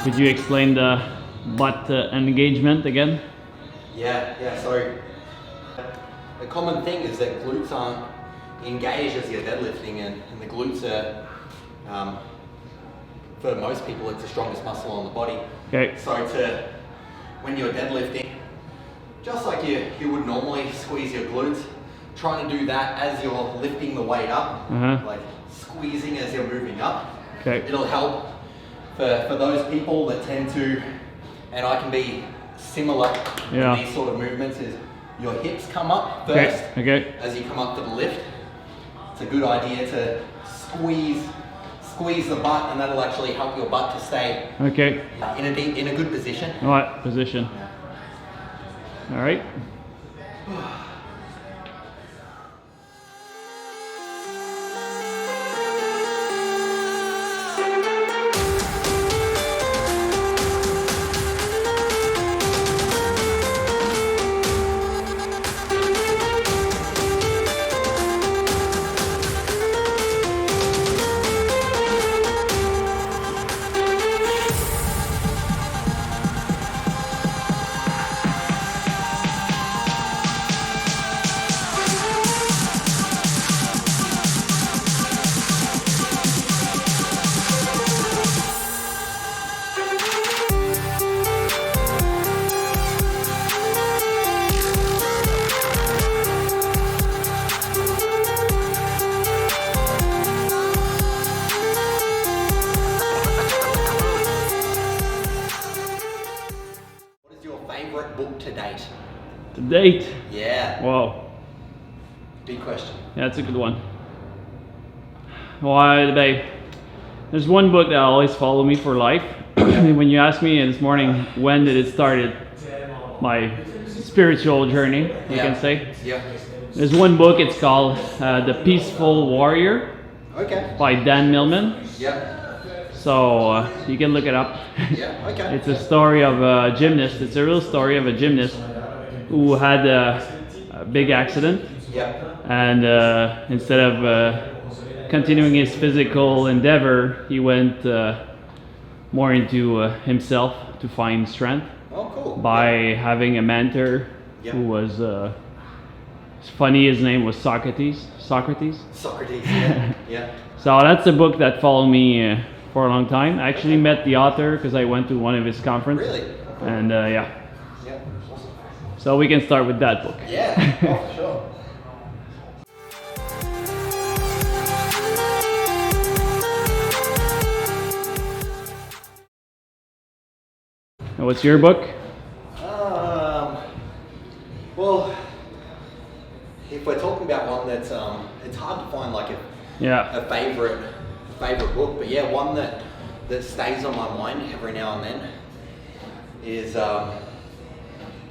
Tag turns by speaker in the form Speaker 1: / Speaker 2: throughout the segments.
Speaker 1: Could you explain the butt engagement again?
Speaker 2: Yeah. So the common thing is that glutes aren't engaged as you're deadlifting, and the glutes are, for most people, it's the strongest muscle on the body.
Speaker 1: Okay.
Speaker 2: So when you're deadlifting, just like you would normally squeeze your glutes, trying to do that as you're lifting the weight up, like squeezing as you're moving up.
Speaker 1: Okay.
Speaker 2: It'll help for those people that tend to, and I can be similar in these sort of movements, is your hips come up first as you come up to the lift. It's a good idea to squeeze the butt, and that'll actually help your butt to stay in a good position.
Speaker 1: All right, position. All right.
Speaker 2: Book to date?
Speaker 1: To date?
Speaker 2: Yeah.
Speaker 1: Wow.
Speaker 2: Big question.
Speaker 1: Yeah, that's a good one. Well, there's one book that always follow me for life. When you asked me this morning, when did it start my spiritual journey, you can say.
Speaker 2: Yeah.
Speaker 1: There's one book, it's called The Peaceful Warrior by Dan Millman.
Speaker 2: Yeah.
Speaker 1: So you can look it up. It's a story of a gymnast. It's a real story of a gymnast who had a big accident. And instead of continuing his physical endeavor, he went more into himself to find strength. By having a mentor who was it's funny, his name was Socrates.
Speaker 2: Yeah.
Speaker 1: So that's a book that followed me for a long time. I actually met the author because I went to one of his conferences.
Speaker 2: Really?
Speaker 1: And so we can start with that book.
Speaker 2: Yeah, for sure.
Speaker 1: And what's your book?
Speaker 2: Well, if we're talking about one that's it's hard to find like a favorite book, but yeah, one that stays on my mind every now and then is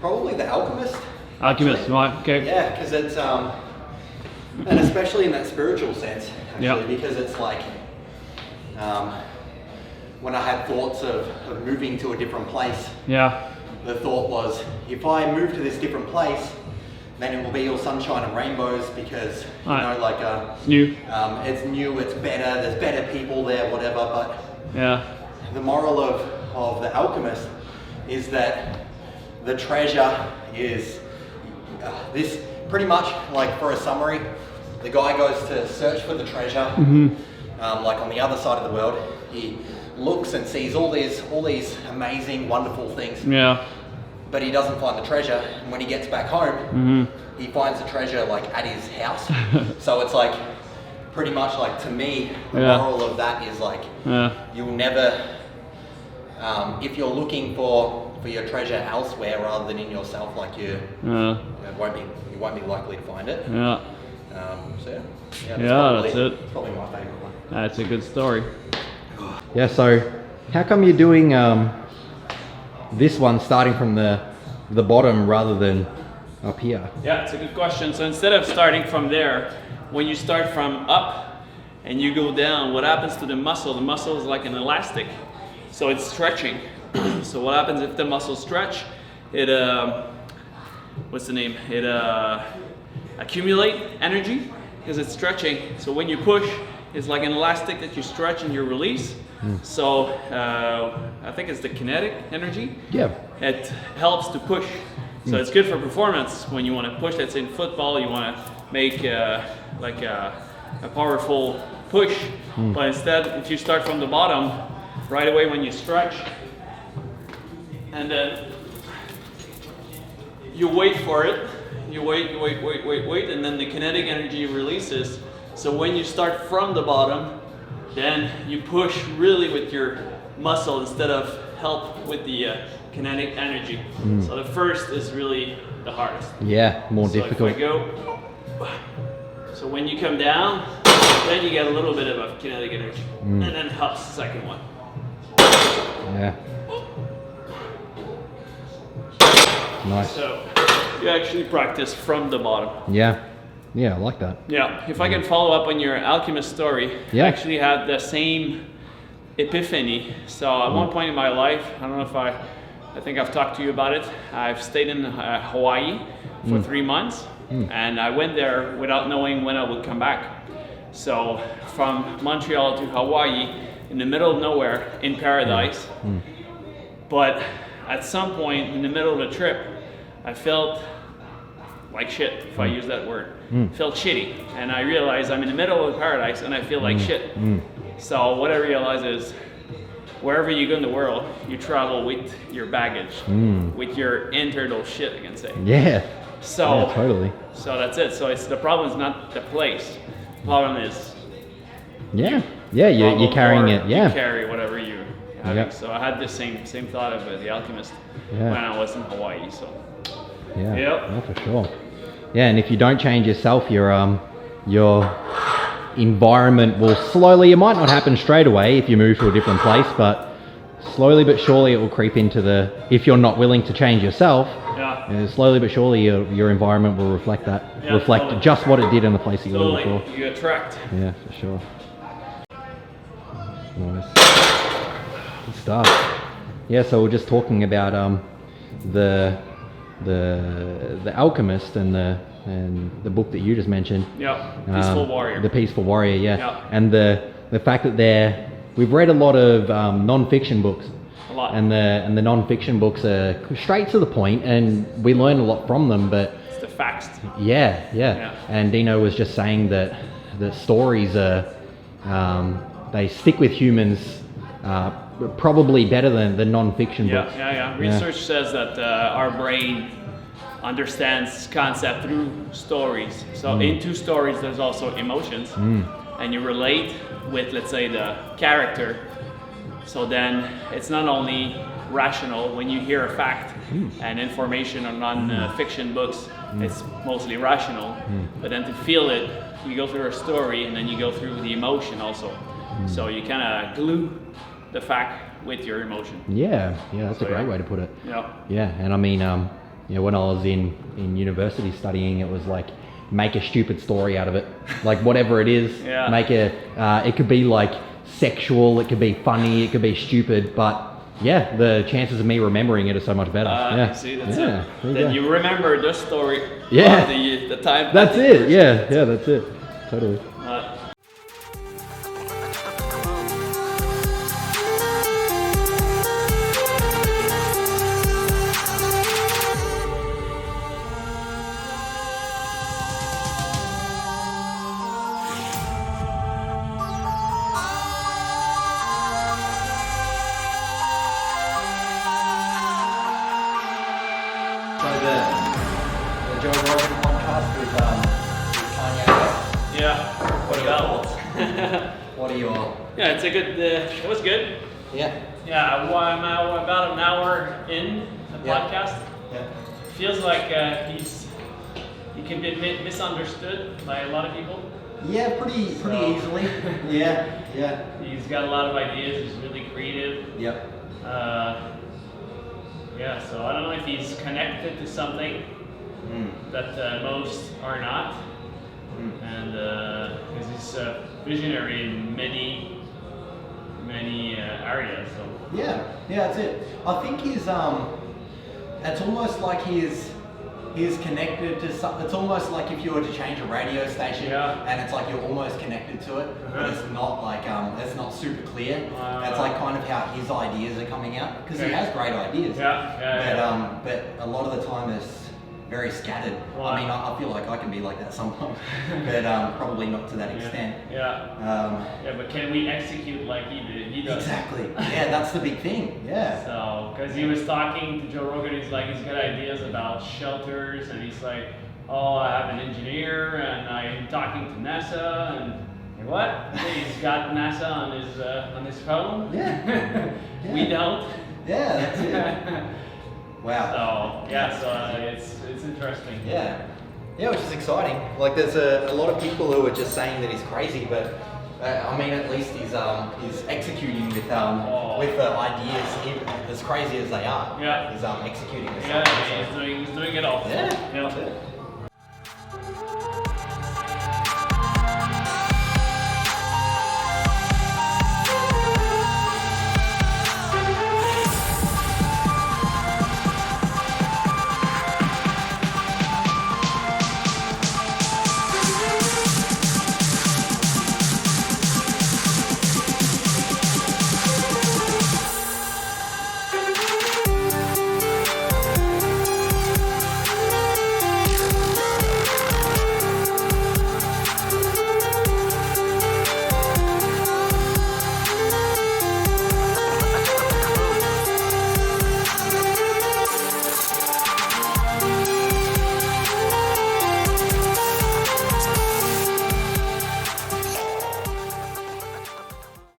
Speaker 2: probably The Alchemist.
Speaker 1: Alchemist, right? Okay.
Speaker 2: Yeah, because it's and especially in that spiritual sense, actually, because it's like when I had thoughts of moving to a different place.
Speaker 1: Yeah.
Speaker 2: The thought was, if I move to this different place, then it will be all sunshine and rainbows because, you know, like
Speaker 1: it's new.
Speaker 2: It's new, it's better, there's better people there, whatever. But the moral of The Alchemist is that the treasure is this, pretty much like for a summary, the guy goes to search for the treasure, like on the other side of the world. He looks and sees all these amazing, wonderful things.
Speaker 1: Yeah.
Speaker 2: But he doesn't find the treasure, and when he gets back home, he finds the treasure like at his house. So it's like, pretty much like, to me, the moral of that is like, you'll never if you're looking for your treasure elsewhere rather than in yourself, like you won't be likely to find it.
Speaker 1: Yeah.
Speaker 2: So
Speaker 1: that's it.
Speaker 2: It's probably my favorite one.
Speaker 1: That's a good story.
Speaker 3: Yeah. So, how come you're doing this one starting from the bottom rather than up here?
Speaker 1: Yeah, it's a good question. So instead of starting from there, when you start from up and you go down, what happens to the muscle? The muscle is like an elastic, so it's stretching. So what happens if the muscles stretch? It It accumulate energy because it's stretching. So when you push, it's like an elastic that you stretch and you release. So I think it's the kinetic energy.
Speaker 3: Yeah.
Speaker 1: It helps to push. So it's good for performance when you want to push. Let's say in football, you want to make like a powerful push. But instead, if you start from the bottom, right away when you stretch, and then you wait for it, you wait, and then the kinetic energy releases. So when you start from the bottom, then you push really with your muscle instead of help with the kinetic energy. So the first is really the hardest.
Speaker 3: Yeah, more
Speaker 1: So
Speaker 3: difficult.
Speaker 1: If I go, so when you come down, then you get a little bit of a kinetic energy, and then helps the second one.
Speaker 3: Yeah. Nice.
Speaker 1: So you actually practice from the bottom.
Speaker 3: Yeah. Yeah, I like that.
Speaker 1: Yeah, if I can follow up on your Alchemist story,
Speaker 3: Yeah.
Speaker 1: I actually had the same epiphany. So at one point in my life, I don't know if I think I've talked to you about it. I've stayed in Hawaii for 3 months, and I went there without knowing when I would come back. So from Montreal to Hawaii, in the middle of nowhere, in paradise. But at some point in the middle of the trip, I felt like shit, if I use that word. Felt shitty, and I realized I'm in the middle of paradise and I feel like shit. So what I realized is, wherever you go in the world, you travel with your baggage, with your internal shit, I can say.
Speaker 3: Yeah.
Speaker 1: So
Speaker 3: Yeah, totally.
Speaker 1: So that's it. So it's the problem is not the place. The problem is
Speaker 3: Yeah. Yeah, you're carrying it. Yeah.
Speaker 1: you carry whatever you're having.
Speaker 3: Yeah.
Speaker 1: So I had the same thought of the Alchemist
Speaker 3: Yeah.
Speaker 1: when I was in Hawaii. So
Speaker 3: Yeah.
Speaker 1: Yep.
Speaker 3: Yeah, for sure. Yeah, and if you don't change yourself, your environment will slowly, it might not happen straight away if you move to a different place, but slowly but surely it will creep into if you're not willing to change yourself, slowly but surely your environment will reflect that,
Speaker 1: totally.
Speaker 3: just what it did in the place that you were before.
Speaker 1: You attract.
Speaker 3: Yeah, for sure. Nice. Good stuff. Yeah, so we're just talking about the Alchemist and the book that you just mentioned.
Speaker 1: Yeah, Peaceful Warrior.
Speaker 3: The Peaceful Warrior, yeah.
Speaker 1: Yeah.
Speaker 3: And the fact that we've read a lot of non-fiction books.
Speaker 1: A lot.
Speaker 3: And the non-fiction books are straight to the point, and we learn a lot from them. But
Speaker 1: It's the facts.
Speaker 3: yeah. And Dino was just saying that the stories are they stick with humans probably better than the non-fiction books.
Speaker 1: Yeah. Research says that our brain understands concept through stories. So into stories, there's also emotions, and you relate with, let's say, the character. So then it's not only rational when you hear a fact and information on non-fiction books, it's mostly rational. But then to feel it, you go through a story, and then you go through the emotion also. So you kind of glue the fact with your emotion.
Speaker 3: Yeah, that's a great way to put it.
Speaker 1: Yeah.
Speaker 3: And I mean, when I was in university studying, it was like, make a stupid story out of it. Like whatever it is, make it could be like sexual, it could be funny, it could be stupid, but yeah, the chances of me remembering it are so much better.
Speaker 1: See, that's it. Then you remember the story.
Speaker 3: Yeah.
Speaker 1: The time.
Speaker 3: That's it. Yeah, that's it. Totally.
Speaker 2: The Joe Rogan podcast with Kanye West.
Speaker 1: Yeah. What about?
Speaker 2: What are your?
Speaker 1: Yeah, it's a good. It was good.
Speaker 2: Yeah.
Speaker 1: Yeah, well, I'm about an hour in the podcast.
Speaker 2: Yeah.
Speaker 1: Feels like he can be misunderstood by a lot of people.
Speaker 2: Yeah, pretty easily. Yeah.
Speaker 1: He's got a lot of ideas. He's really creative.
Speaker 2: Yep.
Speaker 1: Yeah, so I don't know if he's connected to something that most are not, and because he's visionary in many areas. So
Speaker 2: Yeah, that's it. I think he's it's almost like he's connected to something. It's almost like if you were to change a radio station, and it's like you're almost connected to it, but it's not like it's not super clear. It's like kind of how his ideas are coming out, because he has great ideas. But a lot of the time it's very scattered. I mean, I feel like I can be like that sometimes, but probably not to that extent.
Speaker 1: But can we execute like he does?
Speaker 2: Exactly. Yeah, that's the big thing. Yeah.
Speaker 1: So, because he was talking to Joe Rogan, he's got ideas about shelters, and he's like, oh, I have an engineer, and I'm talking to NASA, and what? He's got NASA on his phone.
Speaker 2: Yeah.
Speaker 1: We don't.
Speaker 2: Yeah, that's it. Wow.
Speaker 1: So it's interesting.
Speaker 2: Yeah, which is exciting. Like, there's a lot of people who are just saying that he's crazy, but I mean, at least he's executing with ideas as crazy as they are.
Speaker 1: Yeah.
Speaker 2: He's executing.
Speaker 1: He's doing it all.
Speaker 2: Yeah.